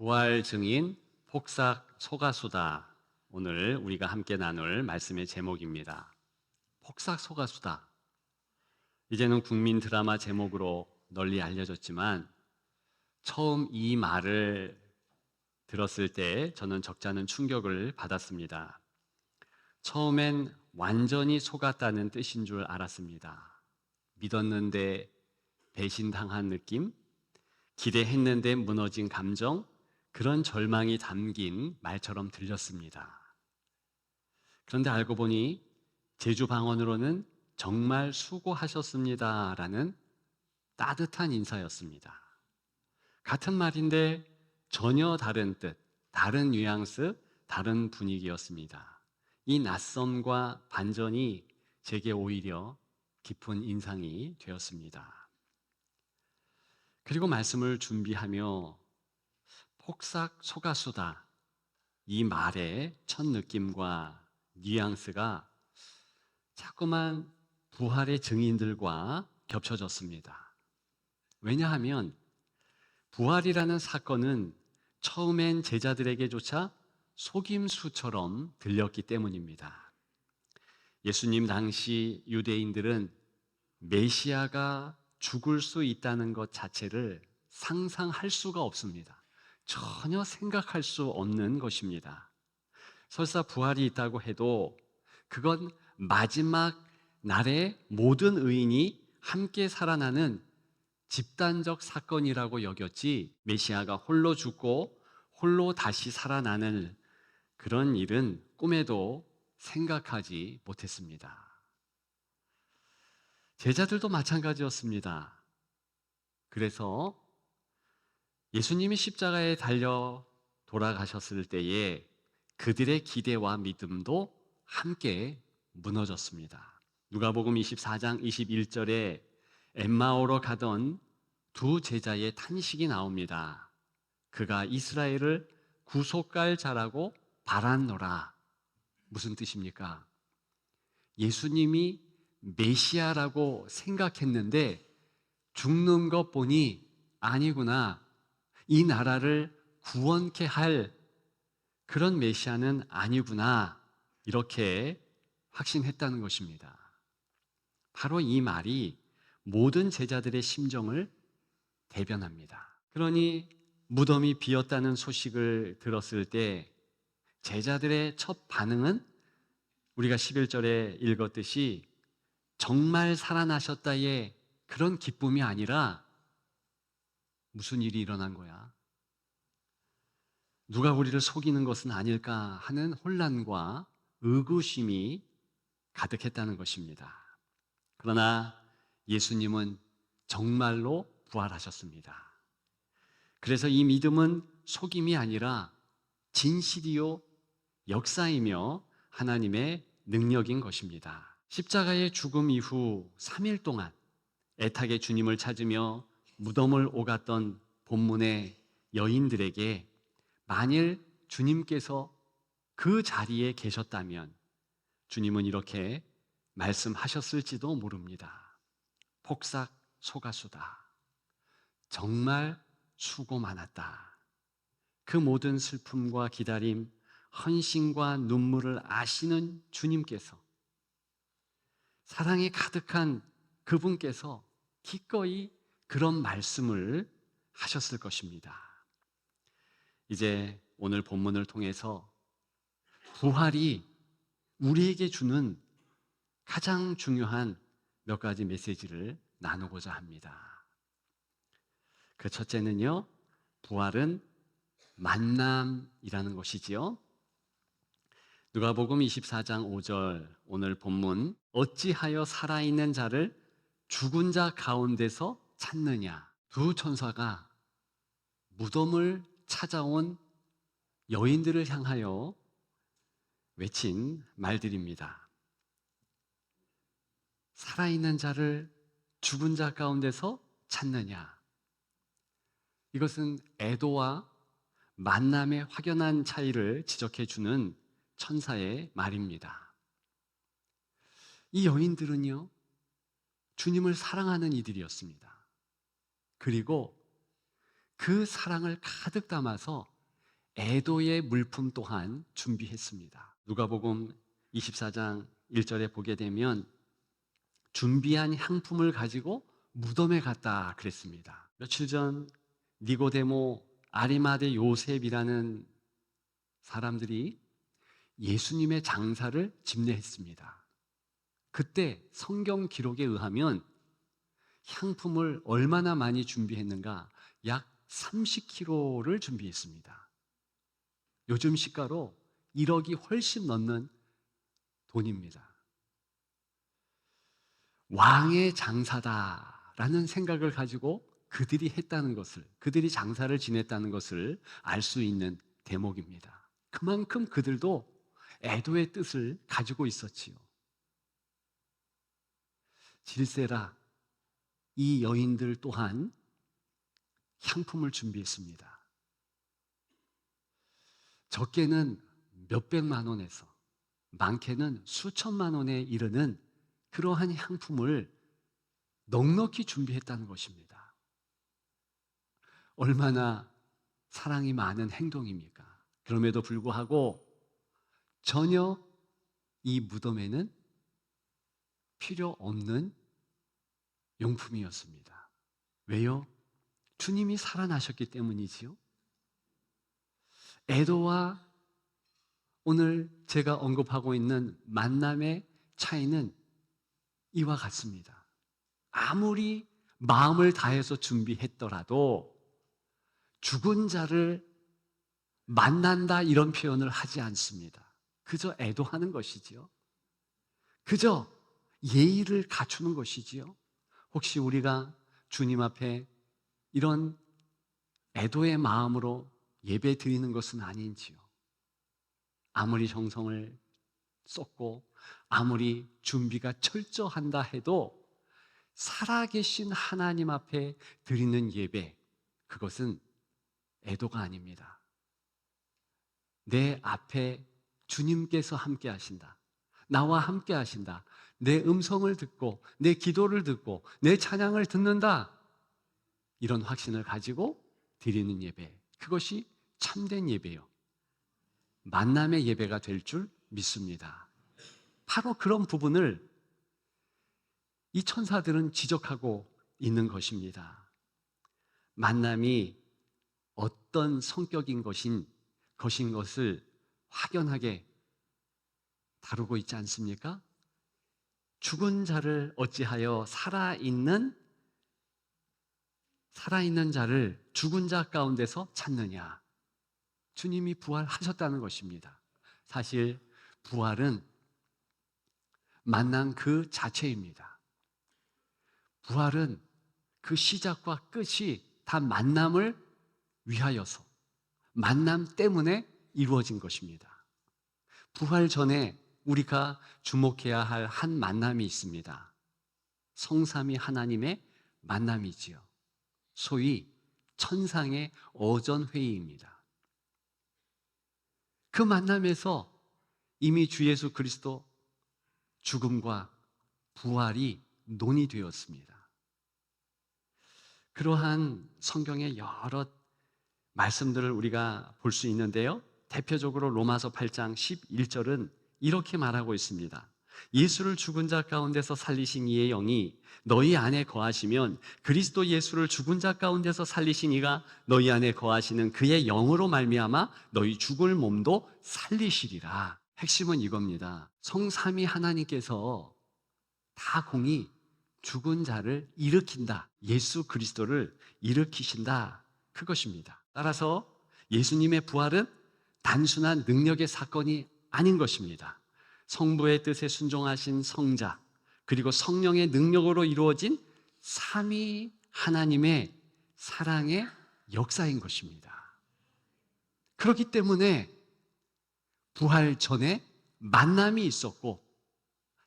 부활 증인 폭삭 소가수다. 오늘 우리가 함께 나눌 말씀의 제목입니다. 폭삭 소가수다. 이제는 국민 드라마 제목으로 널리 알려졌지만 처음 이 말을 들었을 때 저는 적잖은 충격을 받았습니다. 처음엔 완전히 속았다는 뜻인 줄 알았습니다. 믿었는데 배신당한 느낌, 기대했는데 무너진 감정, 그런 절망이 담긴 말처럼 들렸습니다. 그런데 알고 보니 제주 방언으로는 정말 수고하셨습니다라는 따뜻한 인사였습니다. 같은 말인데 전혀 다른 뜻, 다른 뉘앙스, 다른 분위기였습니다. 이 낯섦과 반전이 제게 오히려 깊은 인상이 되었습니다. 그리고 말씀을 준비하며 폭삭 소가수다, 이 말의 첫 느낌과 뉘앙스가 자꾸만 부활의 증인들과 겹쳐졌습니다. 왜냐하면 부활이라는 사건은 처음엔 제자들에게조차 속임수처럼 들렸기 때문입니다. 예수님 당시 유대인들은 메시아가 죽을 수 있다는 것 자체를 상상할 수가 없습니다. 전혀 생각할 수 없는 것입니다. 설사 부활이 있다고 해도 그건 마지막 날에 모든 의인이 함께 살아나는 집단적 사건이라고 여겼지, 메시아가 홀로 죽고 홀로 다시 살아나는 그런 일은 꿈에도 생각하지 못했습니다. 제자들도 마찬가지였습니다. 그래서 예수님이 십자가에 달려 돌아가셨을 때에 그들의 기대와 믿음도 함께 무너졌습니다. 누가복음 24장 21절에 엠마오로 가던 두 제자의 탄식이 나옵니다. 그가 이스라엘을 구속할 자라고 바랐노라. 무슨 뜻입니까? 예수님이 메시아라고 생각했는데 죽는 것 보니 아니구나. 이 나라를 구원케 할 그런 메시아는 아니구나. 이렇게 확신했다는 것입니다. 바로 이 말이 모든 제자들의 심정을 대변합니다. 그러니 무덤이 비었다는 소식을 들었을 때 제자들의 첫 반응은 우리가 11절에 읽었듯이 정말 살아나셨다의 그런 기쁨이 아니라 무슨 일이 일어난 거야? 누가 우리를 속이는 것은 아닐까 하는 혼란과 의구심이 가득했다는 것입니다. 그러나 예수님은 정말로 부활하셨습니다. 그래서 이 믿음은 속임이 아니라 진실이요 역사이며 하나님의 능력인 것입니다. 십자가의 죽음 이후 3일 동안 애타게 주님을 찾으며 무덤을 오갔던 본문의 여인들에게 만일 주님께서 그 자리에 계셨다면 주님은 이렇게 말씀하셨을지도 모릅니다. 폭삭 소가수다. 정말 수고 많았다. 그 모든 슬픔과 기다림, 헌신과 눈물을 아시는 주님께서, 사랑이 가득한 그분께서 기꺼이 그런 말씀을 하셨을 것입니다. 이제 오늘 본문을 통해서 부활이 우리에게 주는 가장 중요한 몇 가지 메시지를 나누고자 합니다. 그 첫째는요, 부활은 만남이라는 것이지요. 누가복음 24장 5절 오늘 본문, 어찌하여 살아있는 자를 죽은 자 가운데서 찾느냐. 두 천사가 무덤을 찾아온 여인들을 향하여 외친 말들입니다. 살아있는 자를 죽은 자 가운데서 찾느냐. 이것은 애도와 만남의 확연한 차이를 지적해 주는 천사의 말입니다. 이 여인들은요, 주님을 사랑하는 이들이었습니다. 그리고 그 사랑을 가득 담아서 애도의 물품 또한 준비했습니다. 누가복음 24장 1절에 보게 되면 준비한 향품을 가지고 무덤에 갔다 그랬습니다. 며칠 전 니고데모, 아리마대 요셉이라는 사람들이 예수님의 장사를 집례했습니다. 그때 성경 기록에 의하면 향품을 얼마나 많이 준비했는가? 약 30kg를 준비했습니다. 요즘 시가로 1억이 훨씬 넘는 돈입니다. 왕의 장사다라는 생각을 가지고 그들이 했다는 것을, 그들이 장사를 지냈다는 것을 알 수 있는 대목입니다. 그만큼 그들도 애도의 뜻을 가지고 있었지요. 질세라, 이 여인들 또한 향품을 준비했습니다. 적게는 몇백만 원에서 많게는 수천만 원에 이르는 그러한 향품을 넉넉히 준비했다는 것입니다. 얼마나 사랑이 많은 행동입니까? 그럼에도 불구하고 전혀 이 무덤에는 필요 없는 용품이었습니다. 왜요? 주님이 살아나셨기 때문이지요. 애도와 오늘 제가 언급하고 있는 만남의 차이는 이와 같습니다. 아무리 마음을 다해서 준비했더라도 죽은 자를 만난다 이런 표현을 하지 않습니다. 그저 애도하는 것이지요. 그저 예의를 갖추는 것이지요. 혹시 우리가 주님 앞에 이런 애도의 마음으로 예배 드리는 것은 아닌지요. 아무리 정성을 쏟고 아무리 준비가 철저한다 해도 살아계신 하나님 앞에 드리는 예배, 그것은 애도가 아닙니다. 내 앞에 주님께서 함께 하신다. 나와 함께 하신다. 내 음성을 듣고 내 기도를 듣고 내 찬양을 듣는다. 이런 확신을 가지고 드리는 예배, 그것이 참된 예배요. 만남의 예배가 될 줄 믿습니다. 바로 그런 부분을 이 천사들은 지적하고 있는 것입니다. 만남이 어떤 성격인 것인 것을 확연하게 다루고 있지 않습니까? 죽은 자를 어찌하여 살아있는 자를 죽은 자 가운데서 찾느냐? 주님이 부활하셨다는 것입니다. 사실 부활은 만남 그 자체입니다. 부활은 그 시작과 끝이 다 만남을 위하여서, 만남 때문에 이루어진 것입니다. 부활 전에 우리가 주목해야 할 한 만남이 있습니다. 성삼위 하나님의 만남이지요. 소위 천상의 어전회의입니다. 그 만남에서 이미 주 예수 그리스도 죽음과 부활이 논의되었습니다. 그러한 성경의 여러 말씀들을 우리가 볼 수 있는데요. 대표적으로 로마서 8장 11절은 이렇게 말하고 있습니다. 예수를 죽은 자 가운데서 살리신 이의 영이 너희 안에 거하시면 그리스도 예수를 죽은 자 가운데서 살리신 이가 너희 안에 거하시는 그의 영으로 말미암아 너희 죽을 몸도 살리시리라. 핵심은 이겁니다. 성삼위 하나님께서 다 공이 죽은 자를 일으킨다. 예수 그리스도를 일으키신다. 그것입니다. 따라서 예수님의 부활은 단순한 능력의 사건이 아닌 것입니다. 성부의 뜻에 순종하신 성자, 그리고 성령의 능력으로 이루어진 삼위 하나님의 사랑의 역사인 것입니다. 그렇기 때문에 부활 전에 만남이 있었고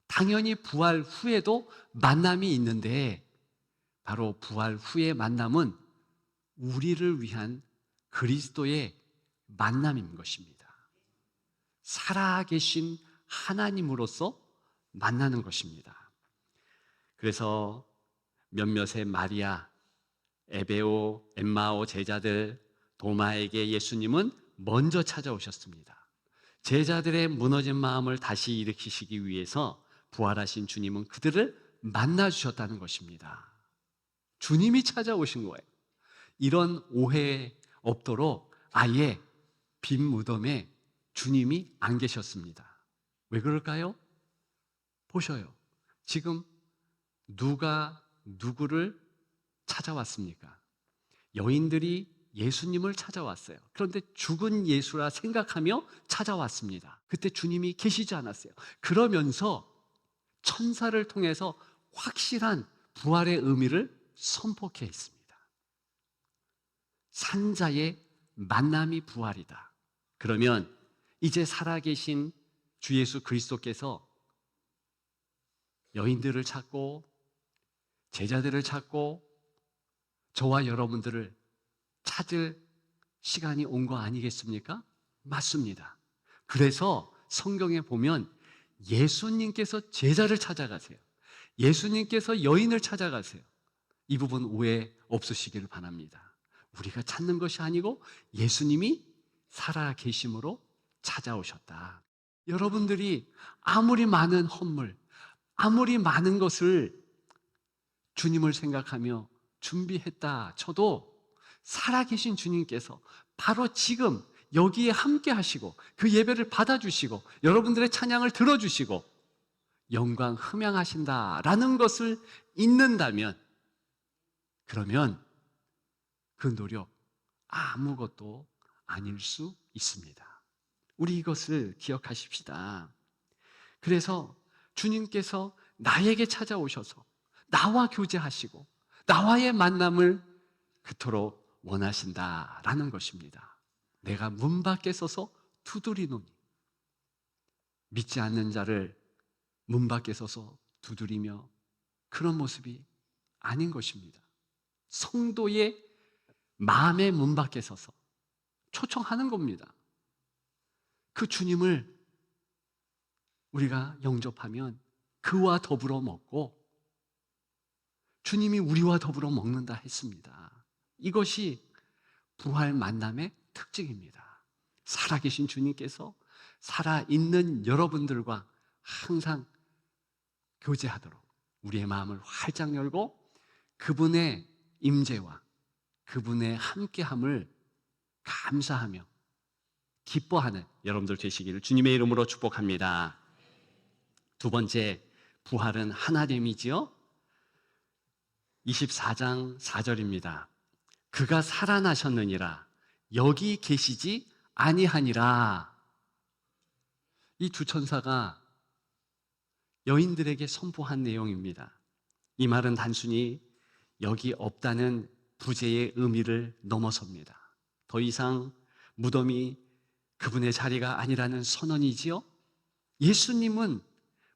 당연히 부활 후에도 만남이 있는데 바로 부활 후의 만남은 우리를 위한 그리스도의 만남인 것입니다. 살아계신 하나님으로서 만나는 것입니다. 그래서 몇몇의 마리아, 에베오, 엠마오 제자들, 도마에게 예수님은 먼저 찾아오셨습니다. 제자들의 무너진 마음을 다시 일으키시기 위해서 부활하신 주님은 그들을 만나주셨다는 것입니다. 주님이 찾아오신 거예요. 이런 오해 없도록 아예 빈 무덤에 주님이 안 계셨습니다. 왜 그럴까요? 보셔요. 지금 누가 누구를 찾아왔습니까? 여인들이 예수님을 찾아왔어요. 그런데 죽은 예수라 생각하며 찾아왔습니다. 그때 주님이 계시지 않았어요. 그러면서 천사를 통해서 확실한 부활의 의미를 선포케 했습니다. 산자의 만남이 부활이다. 그러면 이제 살아계신 주 예수 그리스도께서 여인들을 찾고 제자들을 찾고 저와 여러분들을 찾을 시간이 온 거 아니겠습니까? 맞습니다. 그래서 성경에 보면 예수님께서 제자를 찾아가세요. 예수님께서 여인을 찾아가세요. 이 부분 오해 없으시기를 바랍니다. 우리가 찾는 것이 아니고 예수님이 살아계심으로 찾아오셨다. 여러분들이 아무리 많은 헌물, 아무리 많은 것을 주님을 생각하며 준비했다 쳐도 살아계신 주님께서 바로 지금 여기에 함께 하시고 그 예배를 받아주시고 여러분들의 찬양을 들어주시고 영광 흠양하신다라는 것을 잊는다면 그러면 그 노력 아무것도 아닐 수 있습니다. 우리 이것을 기억하십시다. 그래서 주님께서 나에게 찾아오셔서 나와 교제하시고 나와의 만남을 그토록 원하신다라는 것입니다. 내가 문 밖에 서서 두드리노니 믿지 않는 자를 문 밖에 서서 두드리며 그런 모습이 아닌 것입니다. 성도의 마음의 문 밖에 서서 초청하는 겁니다. 그 주님을 우리가 영접하면 그와 더불어 먹고 주님이 우리와 더불어 먹는다 했습니다. 이것이 부활 만남의 특징입니다. 살아계신 주님께서 살아있는 여러분들과 항상 교제하도록 우리의 마음을 활짝 열고 그분의 임재와 그분의 함께함을 감사하며 기뻐하는 여러분들 되시기를 주님의 이름으로 축복합니다. 두 번째, 부활은 하나됨이지요. 24장 4절입니다. 그가 살아나셨느니라 여기 계시지 아니하니라. 이 두 천사가 여인들에게 선포한 내용입니다. 이 말은 단순히 여기 없다는 부재의 의미를 넘어섭니다. 더 이상 무덤이 그분의 자리가 아니라는 선언이지요. 예수님은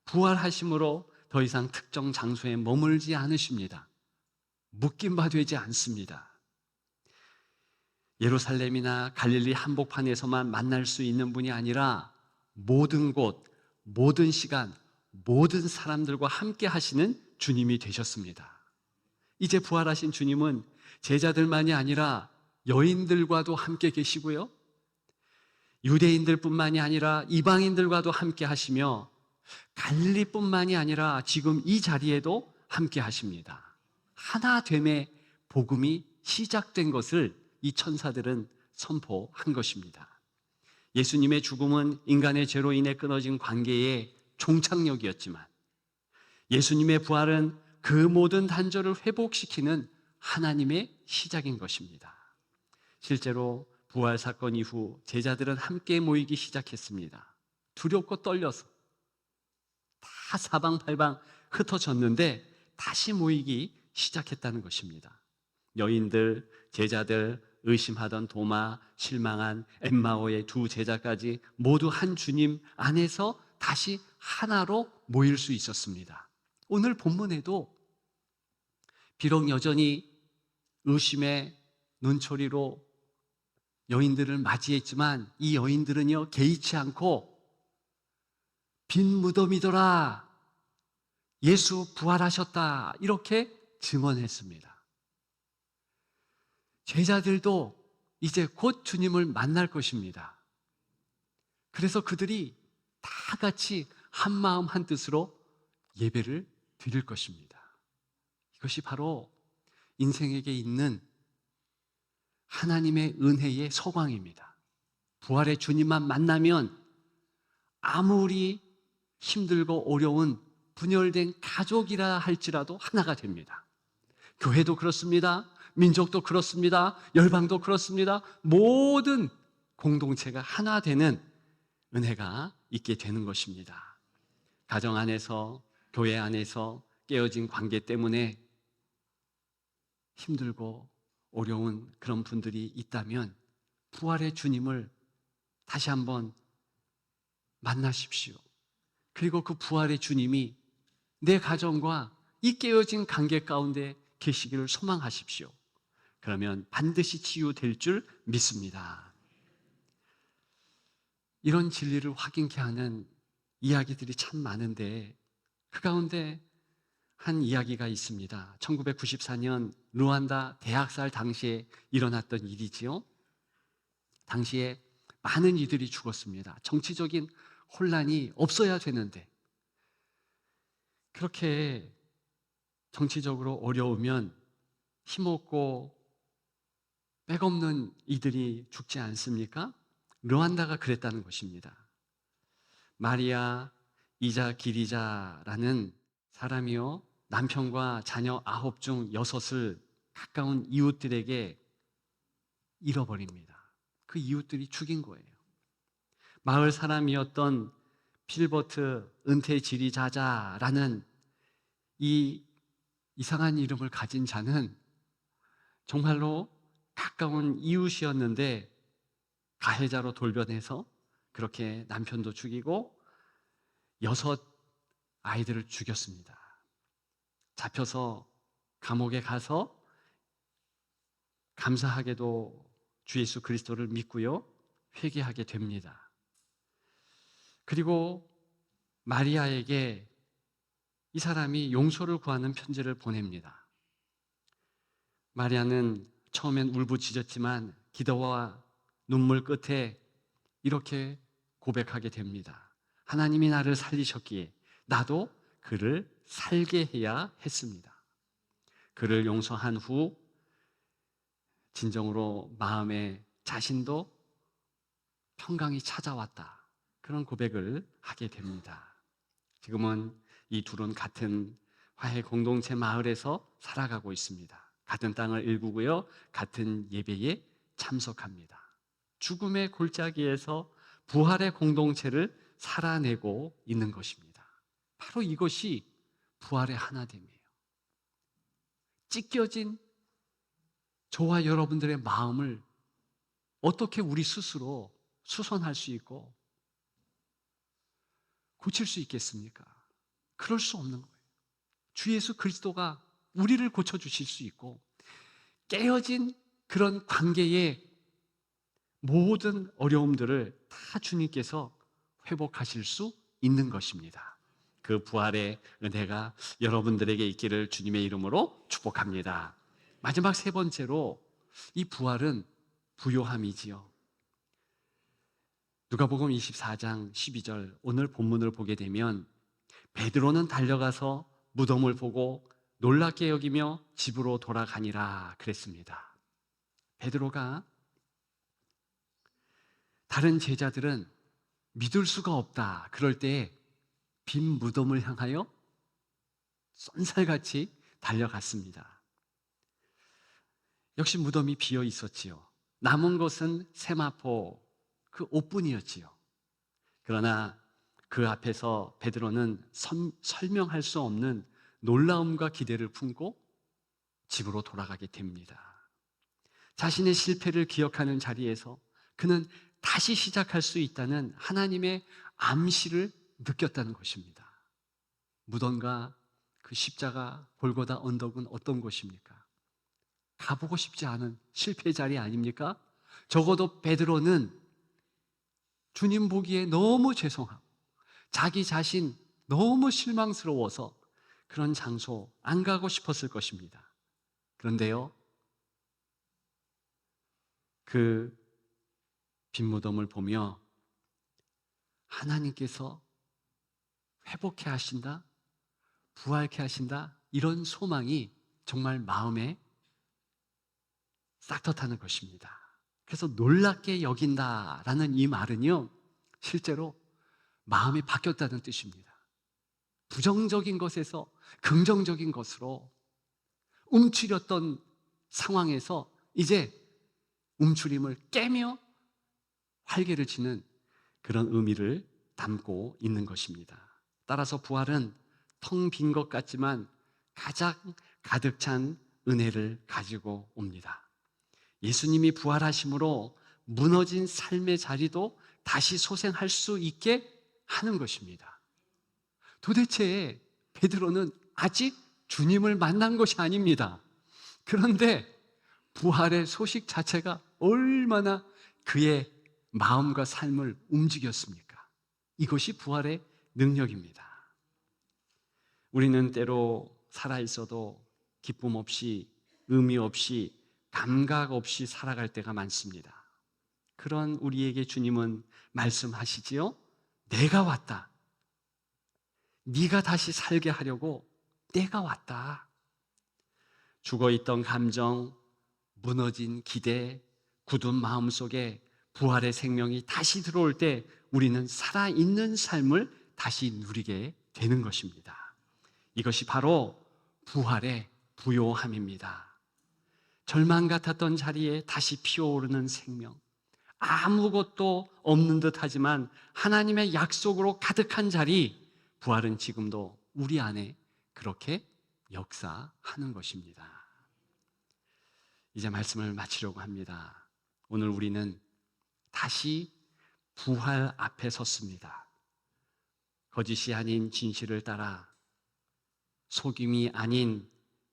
부활하심으로 더 이상 특정 장소에 머물지 않으십니다. 묶임 바 되지 않습니다. 예루살렘이나 갈릴리 한복판에서만 만날 수 있는 분이 아니라 모든 곳, 모든 시간, 모든 사람들과 함께 하시는 주님이 되셨습니다. 이제 부활하신 주님은 제자들만이 아니라 여인들과도 함께 계시고요. 유대인들뿐만이 아니라 이방인들과도 함께 하시며 갈릴리뿐만이 아니라 지금 이 자리에도 함께 하십니다. 하나됨의 복음이 시작된 것을 이 천사들은 선포한 것입니다. 예수님의 죽음은 인간의 죄로 인해 끊어진 관계의 종착역이었지만 예수님의 부활은 그 모든 단절을 회복시키는 하나님의 시작인 것입니다. 실제로 부활 사건 이후 제자들은 함께 모이기 시작했습니다. 두렵고 떨려서 다 사방팔방 흩어졌는데 다시 모이기 시작했다는 것입니다. 여인들, 제자들, 의심하던 도마, 실망한 엠마오의 두 제자까지 모두 한 주님 안에서 다시 하나로 모일 수 있었습니다. 오늘 본문에도 비록 여전히 의심의 눈초리로 여인들을 맞이했지만 이 여인들은요 개의치 않고 빈 무덤이더라, 예수 부활하셨다 이렇게 증언했습니다. 제자들도 이제 곧 주님을 만날 것입니다. 그래서 그들이 다 같이 한 마음 한 뜻으로 예배를 드릴 것입니다. 이것이 바로 인생에게 있는 하나님의 은혜의 서광입니다. 부활의 주님만 만나면 아무리 힘들고 어려운 분열된 가족이라 할지라도 하나가 됩니다. 교회도 그렇습니다. 민족도 그렇습니다. 열방도 그렇습니다. 모든 공동체가 하나 되는 은혜가 있게 되는 것입니다. 가정 안에서, 교회 안에서 깨어진 관계 때문에 힘들고 어려운 그런 분들이 있다면 부활의 주님을 다시 한번 만나십시오. 그리고 그 부활의 주님이 내 가정과 이 깨어진 관계 가운데 계시기를 소망하십시오. 그러면 반드시 치유될 줄 믿습니다. 이런 진리를 확인케 하는 이야기들이 참 많은데 그 가운데 한 이야기가 있습니다. 1994년 루안다 대학살 당시에 일어났던 일이지요. 당시에 많은 이들이 죽었습니다. 정치적인 혼란이 없어야 되는데 그렇게 정치적으로 어려우면 힘없고 백없는 이들이 죽지 않습니까? 르완다가 그랬다는 것입니다. 마리아 이자 기리자라는 사람이요, 남편과 자녀 9 중 6을 가까운 이웃들에게 잃어버립니다. 그 이웃들이 죽인 거예요. 마을 사람이었던 필버트 은퇴 지리자자라는 이 이상한 이름을 가진 자는 정말로 가까운 이웃이었는데 가해자로 돌변해서 그렇게 남편도 죽이고 6 아이들을 죽였습니다. 잡혀서 감옥에 가서 감사하게도 주 예수 그리스도를 믿고요, 회개하게 됩니다. 그리고 마리아에게 이 사람이 용서를 구하는 편지를 보냅니다. 마리아는 처음엔 울부짖었지만 기도와 눈물 끝에 이렇게 고백하게 됩니다. 하나님이 나를 살리셨기에 나도 그를 살게 해야 했습니다. 그를 용서한 후 진정으로 마음에 자신도 평강이 찾아왔다, 그런 고백을 하게 됩니다. 지금은 이 둘은 같은 화해 공동체 마을에서 살아가고 있습니다. 같은 땅을 일구고요, 같은 예배에 참석합니다. 죽음의 골짜기에서 부활의 공동체를 살아내고 있는 것입니다. 바로 이것이 부활의 하나됨이에요. 찢겨진 저와 여러분들의 마음을 어떻게 우리 스스로 수선할 수 있고 고칠 수 있겠습니까? 그럴 수 없는 거예요. 주 예수 그리스도가 우리를 고쳐주실 수 있고 깨어진 그런 관계의 모든 어려움들을 다 주님께서 회복하실 수 있는 것입니다. 그 부활의 은혜가 여러분들에게 있기를 주님의 이름으로 축복합니다. 마지막 3번째로 이 부활은 부요함이지요. 누가복음 24장 12절 오늘 본문을 보게 되면 베드로는 달려가서 무덤을 보고 놀랍게 여기며 집으로 돌아가니라 그랬습니다. 베드로가, 다른 제자들은 믿을 수가 없다 그럴 때 빈 무덤을 향하여 쏜살같이 달려갔습니다. 역시 무덤이 비어 있었지요. 남은 것은 세마포 그 옷뿐이었지요. 그러나 그 앞에서 베드로는 설명할 수 없는 놀라움과 기대를 품고 집으로 돌아가게 됩니다. 자신의 실패를 기억하는 자리에서 그는 다시 시작할 수 있다는 하나님의 암시를 느꼈다는 것입니다. 무덤과 그 십자가 골고다 언덕은 어떤 곳입니까? 가보고 싶지 않은 실패 자리 아닙니까? 적어도 베드로는 주님 보기에 너무 죄송하고 자기 자신 너무 실망스러워서 그런 장소 안 가고 싶었을 것입니다. 그런데요, 그 빈무덤을 보며 하나님께서 회복해 하신다, 부활케 하신다, 이런 소망이 정말 마음에 싹터타는 것입니다. 그래서 놀랍게 여긴다라는 이 말은요, 실제로 마음이 바뀌었다는 뜻입니다. 부정적인 것에서 긍정적인 것으로 움츠렸던 상황에서 이제 움츠림을 깨며 활개를 치는 그런 의미를 담고 있는 것입니다. 따라서 부활은 텅 빈 것 같지만 가장 가득 찬 은혜를 가지고 옵니다. 예수님이 부활하심으로 무너진 삶의 자리도 다시 소생할 수 있게 하는 것입니다. 도대체 베드로는 아직 주님을 만난 것이 아닙니다. 그런데 부활의 소식 자체가 얼마나 그의 마음과 삶을 움직였습니까? 이것이 부활의 능력입니다. 우리는 때로 살아있어도 기쁨 없이, 의미 없이, 감각 없이 살아갈 때가 많습니다. 그런 우리에게 주님은 말씀하시지요. 내가 왔다. 네가 다시 살게 하려고 내가 왔다. 죽어있던 감정, 무너진 기대, 굳은 마음 속에 부활의 생명이 다시 들어올 때 우리는 살아있는 삶을 다시 누리게 되는 것입니다. 이것이 바로 부활의 부요함입니다. 절망 같았던 자리에 다시 피어오르는 생명, 아무것도 없는 듯 하지만 하나님의 약속으로 가득한 자리, 부활은 지금도 우리 안에 그렇게 역사하는 것입니다. 이제 말씀을 마치려고 합니다. 오늘 우리는 다시 부활 앞에 섰습니다. 거짓이 아닌 진실을 따라 속임이 아닌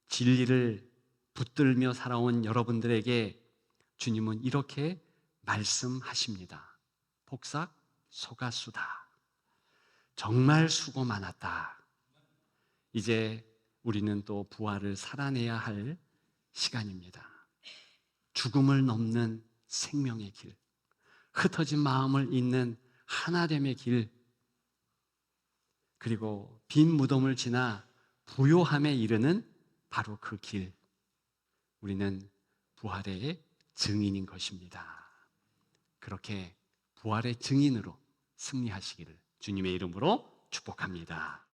진리를 붙들며 살아온 여러분들에게 주님은 이렇게 말씀하십니다. 복삭 속았수다. 정말 수고 많았다. 이제 우리는 또 부활을 살아내야 할 시간입니다. 죽음을 넘는 생명의 길, 흩어진 마음을 잇는 하나됨의 길, 그리고 빈 무덤을 지나 부요함에 이르는 바로 그 길, 우리는 부활의 증인인 것입니다. 그렇게 부활의 증인으로 승리하시기를 주님의 이름으로 축복합니다.